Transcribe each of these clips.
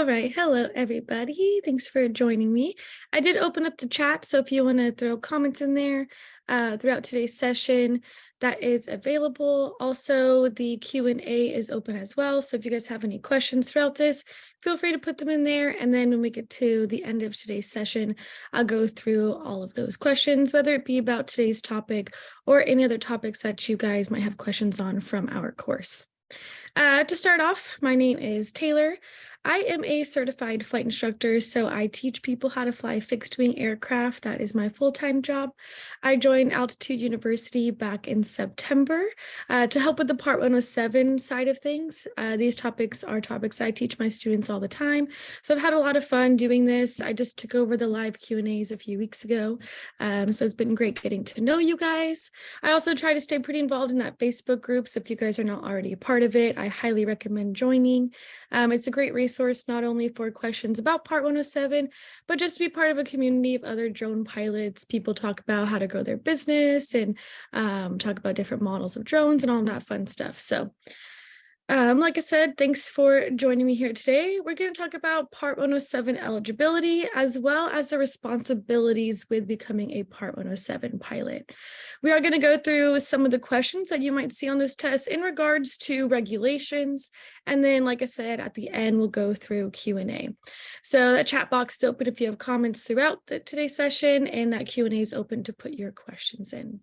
All right. Hello, everybody. Thanks for joining me. I did open up the chat, so if you want to throw comments in there throughout today's session, that is available. Also, the Q&A is open as well, so if you guys have any questions throughout this, feel free to put them in there, and then when we get to the end of today's session, I'll go through all of those questions, whether it be about today's topic or any other topics that you guys might have questions on from our course. To start off, my name is Taylor. I am a certified flight instructor, so I teach people how to fly fixed-wing aircraft. That is my full-time job. I joined Altitude University back in September to help with the Part 107 side of things. These topics are topics I teach my students all the time, so I've had a lot of fun doing this. I just took over the live Q&As a few weeks ago, so it's been great getting to know you guys. I also try to stay pretty involved in that Facebook group, so if you guys are not already a part of it, I highly recommend joining. It's a great resource not only for questions about Part 107, but just to be part of a community of other drone pilots. People talk about how to grow their business and talk about different models of drones and all that fun stuff. So like I said, thanks for joining me here today. We're going to talk about Part 107 eligibility, as well as the responsibilities with becoming a Part 107 pilot. We are going to go through some of the questions that you might see on this test in regards to regulations. And then, like I said, at the end, we'll go through Q&A. So that chat box is open if you have comments throughout today's session, and that Q&A is open to put your questions in.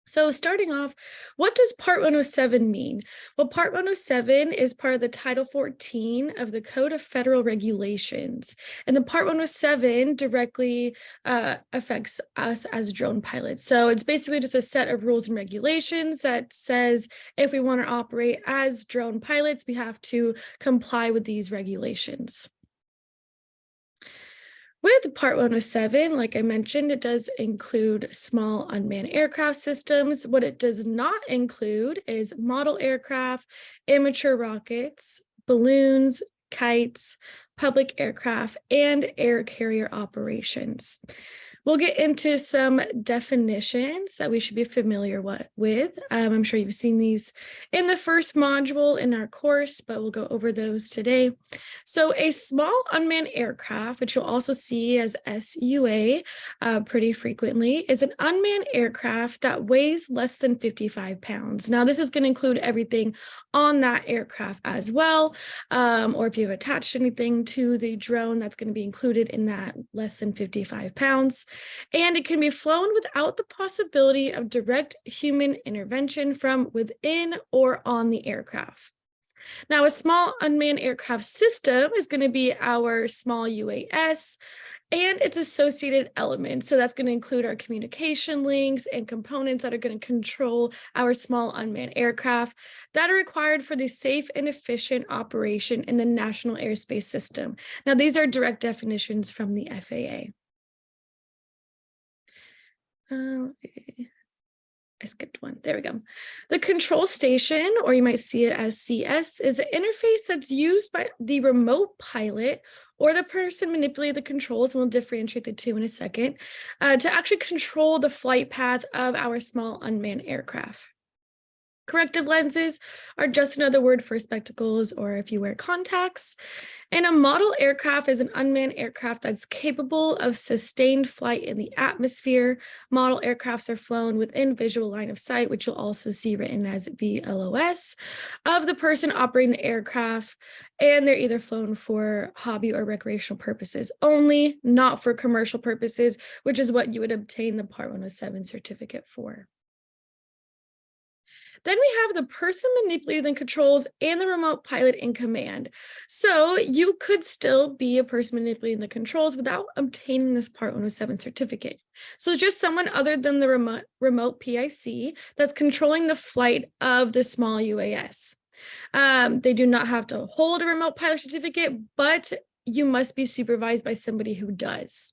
So starting off, what does Part 107 mean? Well, Part 107 is part of the Title 14 of the Code of Federal Regulations. And the Part 107 directly affects us as drone pilots. So it's basically just a set of rules and regulations that says if we want to operate as drone pilots, we have to comply with these regulations. With Part 107, like I mentioned, it does include small unmanned aircraft systems. What it does not include is model aircraft, amateur rockets, balloons, kites, public aircraft, and air carrier operations. We'll get into some definitions that we should be familiar with. I'm sure you've seen these in the first module in our course, but we'll go over those today. So a small unmanned aircraft, which you'll also see as SUA pretty frequently, is an unmanned aircraft that weighs less than 55 pounds. Now, this is going to include everything on that aircraft as well, or if you've attached anything to the drone, that's going to be included in that less than 55 pounds. And it can be flown without the possibility of direct human intervention from within or on the aircraft. Now, a small unmanned aircraft system is going to be our small UAS and its associated elements. So that's going to include our communication links and components that are going to control our small unmanned aircraft that are required for the safe and efficient operation in the national airspace system. Now, these are direct definitions from the FAA. I skipped one. There we go. The control station, or you might see it as CS, is an interface that's used by the remote pilot or the person manipulating the controls, and we'll differentiate the two in a second, to actually control the flight path of our small unmanned aircraft. Corrective lenses are just another word for spectacles, or if you wear contacts. And a model aircraft is an unmanned aircraft that's capable of sustained flight in the atmosphere. Model aircrafts are flown within visual line of sight, which you'll also see written as VLOS, of the person operating the aircraft. And they're either flown for hobby or recreational purposes only, not for commercial purposes, which is what you would obtain the Part 107 certificate for. Then we have the person manipulating the controls and the remote pilot in command. So you could still be a person manipulating the controls without obtaining this Part 107 certificate. So it's just someone other than the remote PIC that's controlling the flight of the small UAS. They do not have to hold a remote pilot certificate, but you must be supervised by somebody who does.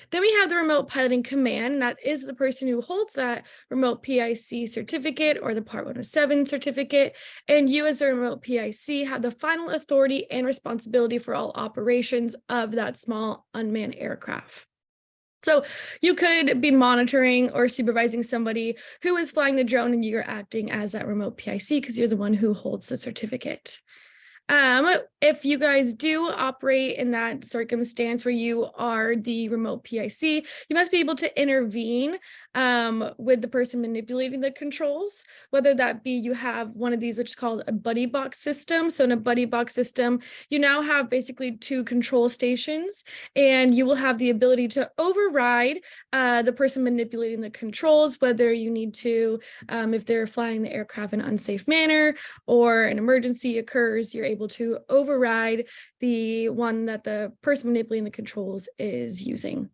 Then we have the remote piloting command. That is the person who holds that remote PIC certificate or the Part 107 certificate. And you as the remote PIC have the final authority and responsibility for all operations of that small unmanned aircraft. So you could be monitoring or supervising somebody who is flying the drone and you're acting as that remote PIC because you're the one who holds the certificate. If you guys do operate in that circumstance where you are the remote PIC, you must be able to intervene with the person manipulating the controls, whether that be you have one of these, which is called a buddy box system. So in a buddy box system, you now have basically two control stations, and you will have the ability to override the person manipulating the controls, whether you need to, if they're flying the aircraft in an unsafe manner or an emergency occurs, you're able to override the one that the person manipulating the controls is using.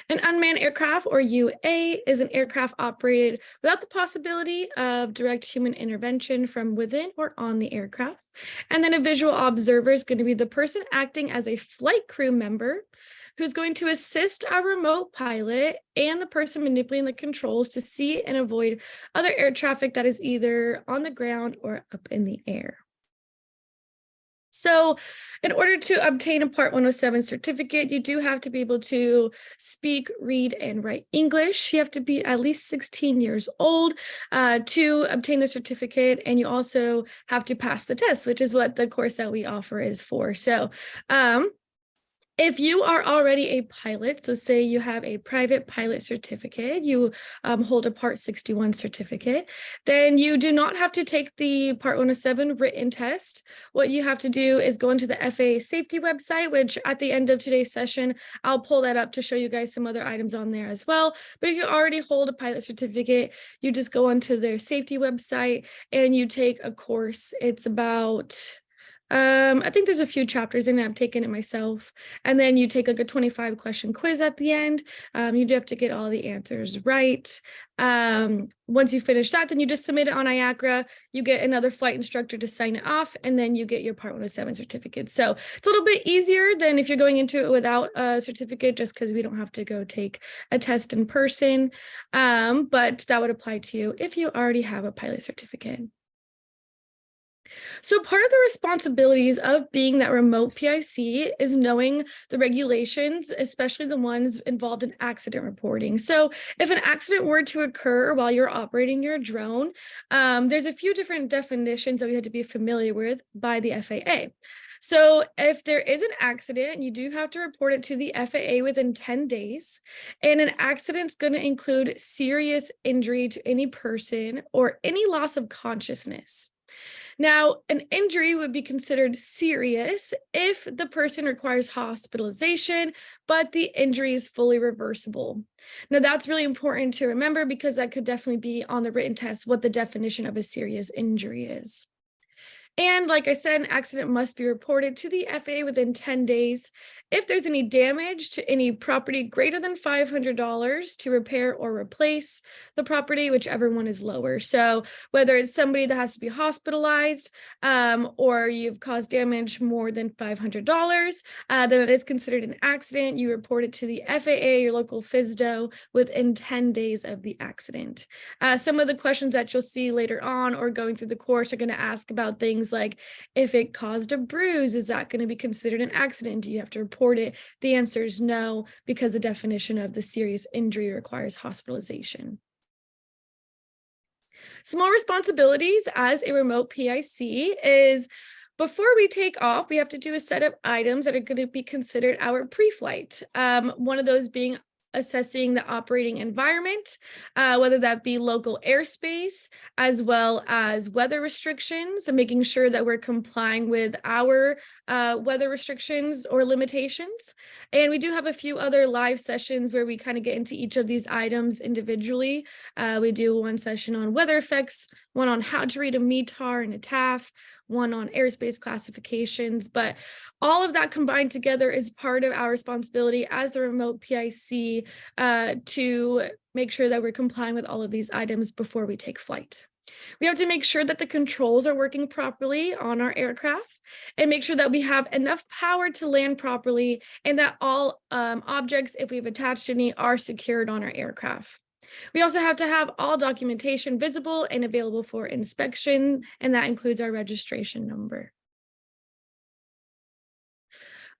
An unmanned aircraft, or UA, is an aircraft operated without the possibility of direct human intervention from within or on the aircraft. And then a visual observer is going to be the person acting as a flight crew member who's going to assist our remote pilot and the person manipulating the controls to see and avoid other air traffic that is either on the ground or up in the air. So in order to obtain a Part 107 certificate, you do have to be able to speak, read, and write English. You have to be at least 16 years old to obtain the certificate, and you also have to pass the test, which is what the course that we offer is for. So if you are already a pilot, so say you have a private pilot certificate, you hold a Part 61 certificate, then you do not have to take the Part 107 written test. What you have to do is go into the FAA safety website, which at the end of today's session, I'll pull that up to show you guys some other items on there as well. But if you already hold a pilot certificate, you just go onto their safety website and you take a course. It's about I think there's a few chapters in it. I've taken it myself. And then you take like a 25 question quiz at the end. You do have to get all the answers right. Once you finish that, then you just submit it on IACRA. You get another flight instructor to sign it off, and then you get your Part 107 certificate. So it's a little bit easier than if you're going into it without a certificate, just because we don't have to go take a test in person. But that would apply to you if you already have a pilot certificate. So part of the responsibilities of being that remote PIC is knowing the regulations, especially the ones involved in accident reporting. So if an accident were to occur while you're operating your drone, there's a few different definitions that we have to be familiar with by the FAA. So if there is an accident, you do have to report it to the FAA within 10 days. And an accident's going to include serious injury to any person or any loss of consciousness. Now, an injury would be considered serious if the person requires hospitalization, but the injury is fully reversible. Now, that's really important to remember because that could definitely be on the written test what the definition of a serious injury is. And like I said, an accident must be reported to the FAA within 10 days. If there's any damage to any property greater than $500 to repair or replace the property, whichever one is lower. So whether it's somebody that has to be hospitalized or you've caused damage more than $500, then it is considered an accident. You report it to the FAA, your local FSDO, within 10 days of the accident. Some of the questions that you'll see later on or going through the course are going to ask about things like if it caused a bruise, is that going to be considered an accident? Do you have to report it? The answer is no, because the definition of the serious injury requires hospitalization. Some more responsibilities as a remote PIC is before we take off, we have to do a set of items that are going to be considered our pre-flight. One of those being assessing the operating environment, whether that be local airspace, as well as weather restrictions, and making sure that we're complying with our weather restrictions or limitations. And we do have a few other live sessions where we kind of get into each of these items individually. We do one session on weather effects, one on how to read a METAR and a TAF, one on airspace classifications, but all of that combined together is part of our responsibility as a remote PIC to make sure that we're complying with all of these items before we take flight. We have to make sure that the controls are working properly on our aircraft and make sure that we have enough power to land properly and that all objects, if we've attached any, are secured on our aircraft. We also have to have all documentation visible and available for inspection, and that includes our registration number.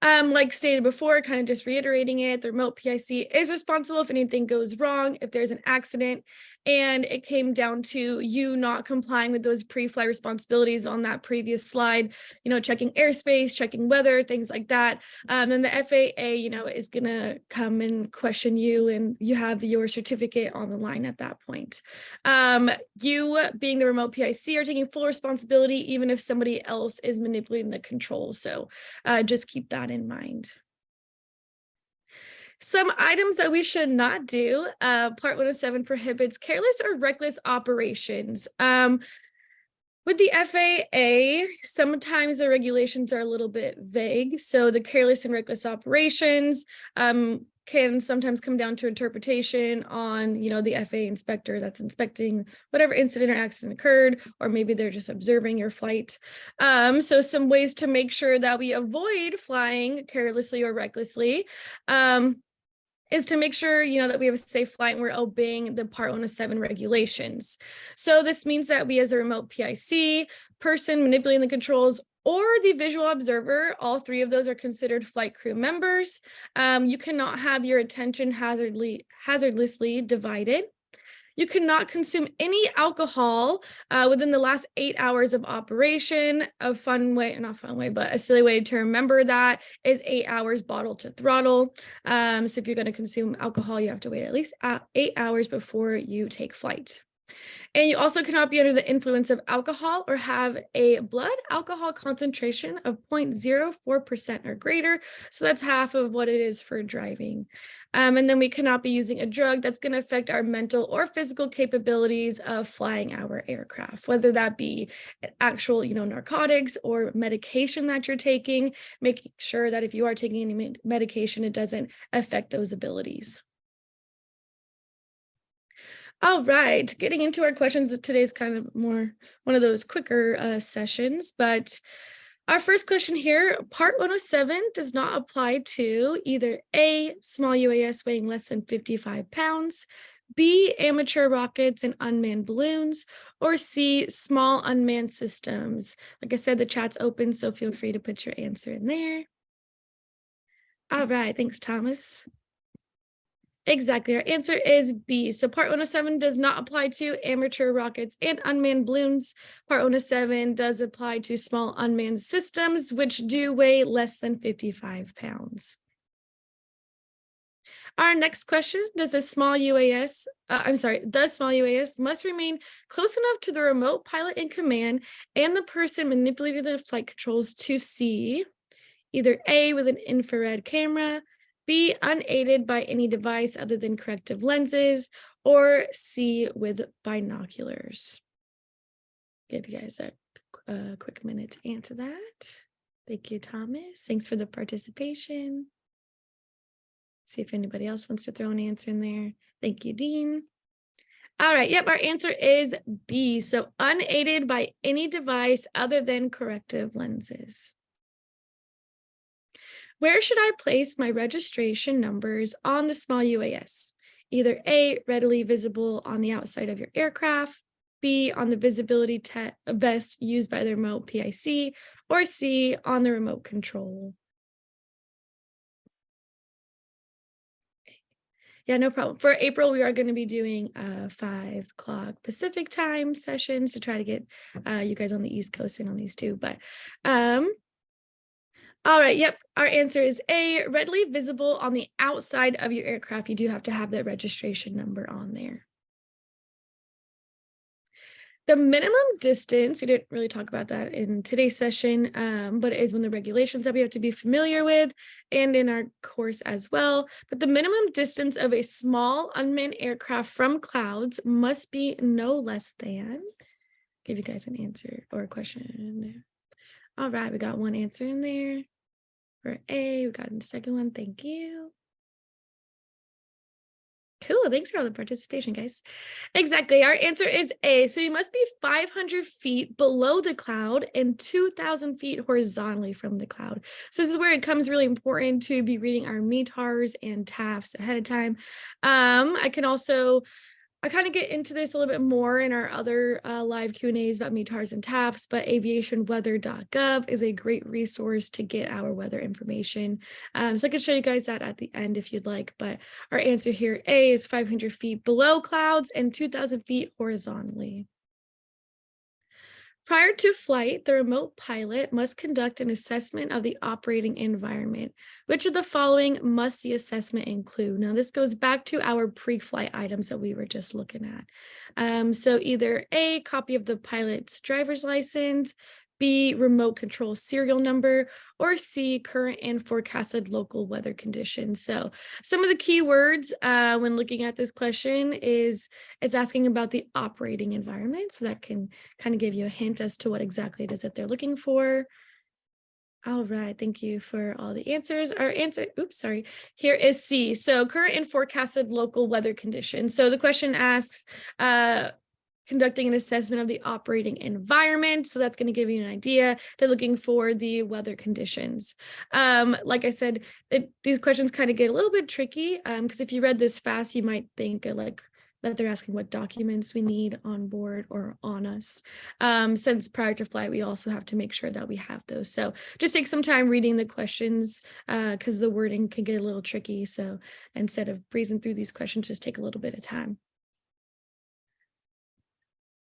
Like stated before, kind of just reiterating it, the remote PIC is responsible if anything goes wrong, if there's an accident, and it came down to you not complying with those pre-flight responsibilities on that previous slide, checking airspace, checking weather, things like that. And the FAA, is going to come and question you, and you have your certificate on the line at that point. You being the remote PIC are taking full responsibility, even if somebody else is manipulating the controls. So just keep that in mind. Some items that we should not do. Part 107 prohibits careless or reckless operations. With the FAA, sometimes the regulations are a little bit vague. So the careless and reckless operations can sometimes come down to interpretation on, the FAA inspector that's inspecting whatever incident or accident occurred, or maybe they're just observing your flight. So some ways to make sure that we avoid flying carelessly or recklessly is to make sure, that we have a safe flight and we're obeying the Part 107 regulations. So this means that we as a remote PIC, person manipulating the controls, or the visual observer, all three of those are considered flight crew members. You cannot have your attention hazardously divided. You cannot consume any alcohol within the last 8 hours of operation. A silly way to remember that is 8 hours bottle to throttle. So if you're going to consume alcohol, you have to wait at least 8 hours before you take flight. And you also cannot be under the influence of alcohol or have a blood alcohol concentration of 0.04% or greater. So that's half of what it is for driving. And then we cannot be using a drug that's going to affect our mental or physical capabilities of flying our aircraft, whether that be actual, narcotics or medication that you're taking, making sure that if you are taking any medication, it doesn't affect those abilities. All right, getting into our questions. Today's kind of more one of those quicker sessions, but our first question here, Part 107 does not apply to either A, small UAS weighing less than 55 pounds, B, amateur rockets and unmanned balloons, or C, small unmanned systems. Like I said, the chat's open, so feel free to put your answer in there. All right, thanks, Thomas. Exactly. Our answer is B. So Part 107 does not apply to amateur rockets and unmanned balloons. Part 107 does apply to small unmanned systems, which do weigh less than 55 pounds. Our next question, does small UAS must remain close enough to the remote pilot in command and the person manipulating the flight controls to see either A, with an infrared camera, B, unaided by any device other than corrective lenses, or C, with binoculars? Give you guys a quick minute to answer that. Thank you, Thomas. Thanks for the participation. See if anybody else wants to throw an answer in there. Thank you, Dean. All right, yep, our answer is B. So unaided by any device other than corrective lenses. Where should I place my registration numbers on the small UAS? Either A, readily visible on the outside of your aircraft, B, on the visibility vest used by the remote PIC, or C, on the remote control. Yeah, no problem. For April, we are going to be doing 5 o'clock Pacific time sessions to try to get you guys on the East Coast in on these too. But all right, yep, our answer is A, readily visible on the outside of your aircraft. You do have to have that registration number on there. The minimum distance, we didn't really talk about that in today's session, but it is one of the regulations that we have to be familiar with and in our course as well. But the minimum distance of a small unmanned aircraft from clouds must be no less than, give you guys an answer or a question. All right, we got one answer in there. For A, we got the second one. Thank you. Cool. Thanks for all the participation, guys. Exactly. Our answer is A. So you must be 500 feet below the cloud and 2,000 feet horizontally from the cloud. So this is where it comes really important to be reading our METARs and TAFs ahead of time. I can also I kind of get into this a little bit more in our other live Q&As about METARs and TAFs, but aviationweather.gov is a great resource to get our weather information. So I can show you guys that at the end if you'd like, but our answer here, A, is 500 feet below clouds and 2,000 feet horizontally. Prior to flight, the remote pilot must conduct an assessment of the operating environment. Which of the following must the assessment include? Now, this goes back to our pre-flight items that we were just looking at. So either A, copy of the pilot's driver's license, B, remote control serial number, or C, current and forecasted local weather conditions. So some of the key words when looking at this question is it's asking about the operating environment. So that can kind of give you a hint as to what exactly it is that they're looking for. All right, thank you for all the answers. Our answer, here is C. So current and forecasted local weather conditions. So the question asks, conducting an assessment of the operating environment. So that's going to give you an idea. They're looking for the weather conditions. Like I said, these questions kind of get a little bit tricky because if you read this fast, you might think that they're asking what documents we need on board or on us. Since prior to flight, we also have to make sure that we have those. So just take some time reading the questions because the wording can get a little tricky. So instead of breezing through these questions, just take a little bit of time.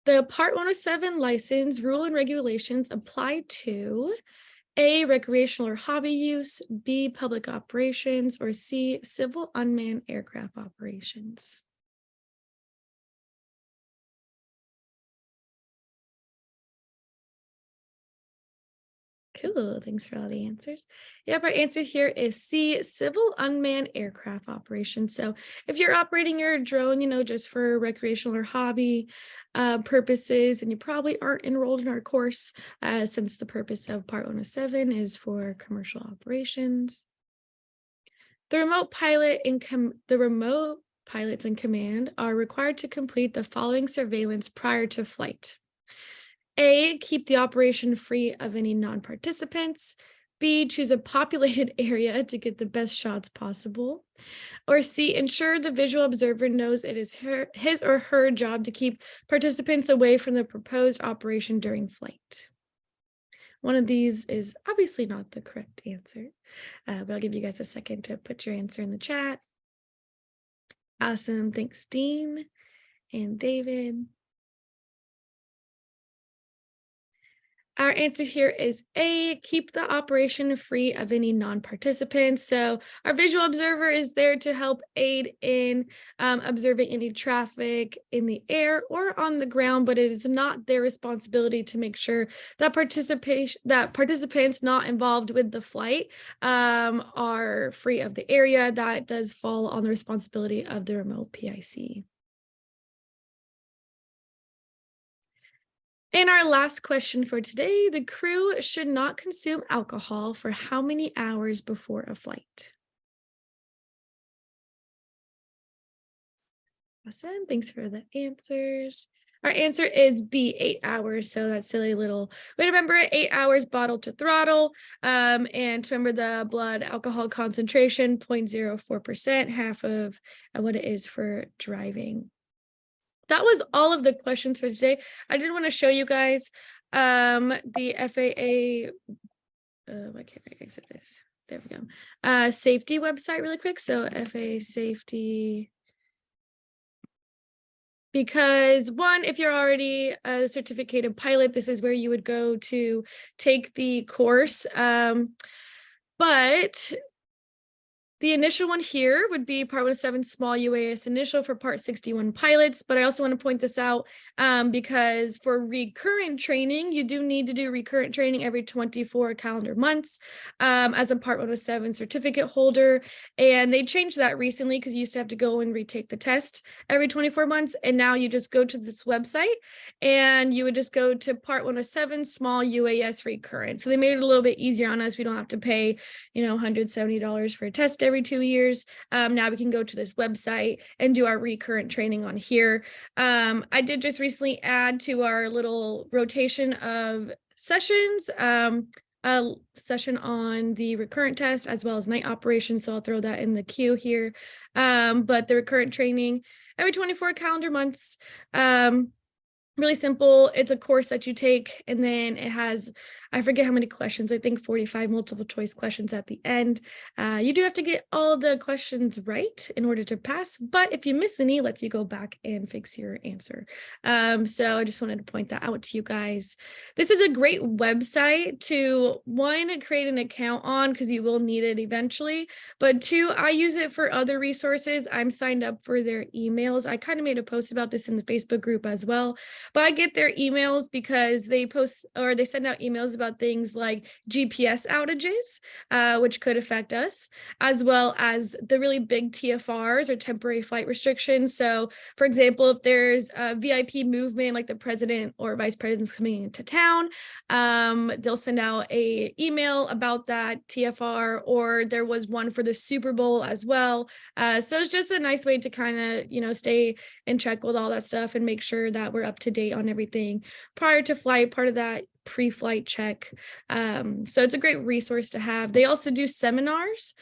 The Part 107 license rule and regulations apply to A, recreational or hobby use, B, public operations, or C, civil unmanned aircraft operations. Cool, thanks for all the answers. Yep, our answer here is C, civil unmanned aircraft operations. So if you're operating your drone, just for recreational or hobby purposes, and you probably aren't enrolled in our course since the purpose of Part 107 is for commercial operations. The remote pilots in command are required to complete the following surveillance prior to flight. A, keep the operation free of any non-participants. B, choose a populated area to get the best shots possible. Or C, ensure the visual observer knows it is his or her job to keep participants away from the proposed operation during flight. One of these is obviously not the correct answer, but I'll give you guys a second to put your answer in the chat. Awesome. Thanks, Dean and David. Our answer here is A, keep the operation free of any non-participants. So our visual observer is there to help aid in observing any traffic in the air or on the ground, but it is not their responsibility to make sure that participants not involved with the flight are free of the area. That does fall on the responsibility of the remote PIC. And our last question for today, the crew should not consume alcohol for how many hours before a flight? Awesome, thanks for the answers. Our answer is B, 8 hours. So that silly little way to remember it, 8 hours bottle to throttle. And to remember the blood alcohol concentration, 0.04%, half of what it is for driving. That was all of the questions for today. I did want to show you guys the FAA, why can't I exit this? There we go. Safety website really quick. So FAA safety, because one, if you're already a certificated pilot, this is where you would go to take the course. But the initial one here would be Part 107 small UAS initial for Part 61 pilots, but I also want to point this out because for recurrent training, you do need to do recurrent training every 24 calendar months as a Part 107 certificate holder. And they changed that recently because you used to have to go and retake the test every 24 months. And now you just go to this website and you would just go to Part 107 small UAS recurrent. So they made it a little bit easier on us. We don't have to pay, $170 for a test every 2 years. Now we can go to this website and do our recurrent training on here. I did just recently add to our little rotation of sessions session on the recurrent test as well as night operations. So I'll throw that in the queue here. But the recurrent training every 24 calendar months. Really simple. It's a course that you take, and then it has, I forget how many questions, I think 45 multiple choice questions at the end. You do have to get all the questions right in order to pass, but if you miss any, it lets you go back and fix your answer. So I just wanted to point that out to you guys. This is a great website to, one, create an account on because you will need it eventually, but two, I use it for other resources. I'm signed up for their emails. I kind of made a post about this in the Facebook group as well. But I get their emails because they post or they send out emails about things like GPS outages, which could affect us, as well as the really big TFRs or temporary flight restrictions. So, for example, if there's a VIP movement, like the president or vice president's coming into town, they'll send out a email about that TFR, or there was one for the Super Bowl as well. So it's just a nice way to kind of, stay in check with all that stuff and make sure that we're up to date on everything prior to flight, part of that pre-flight check. So it's a great resource to have. They also do seminars.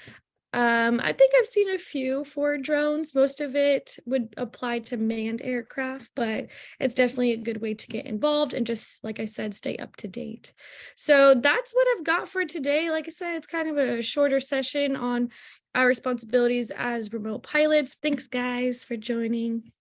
I think I've seen a few for drones. Most of it would apply to manned aircraft, but it's definitely a good way to get involved and just, like I said, stay up to date. So that's what I've got for today. Like I said, it's kind of a shorter session on our responsibilities as remote pilots. Thanks, guys, for joining.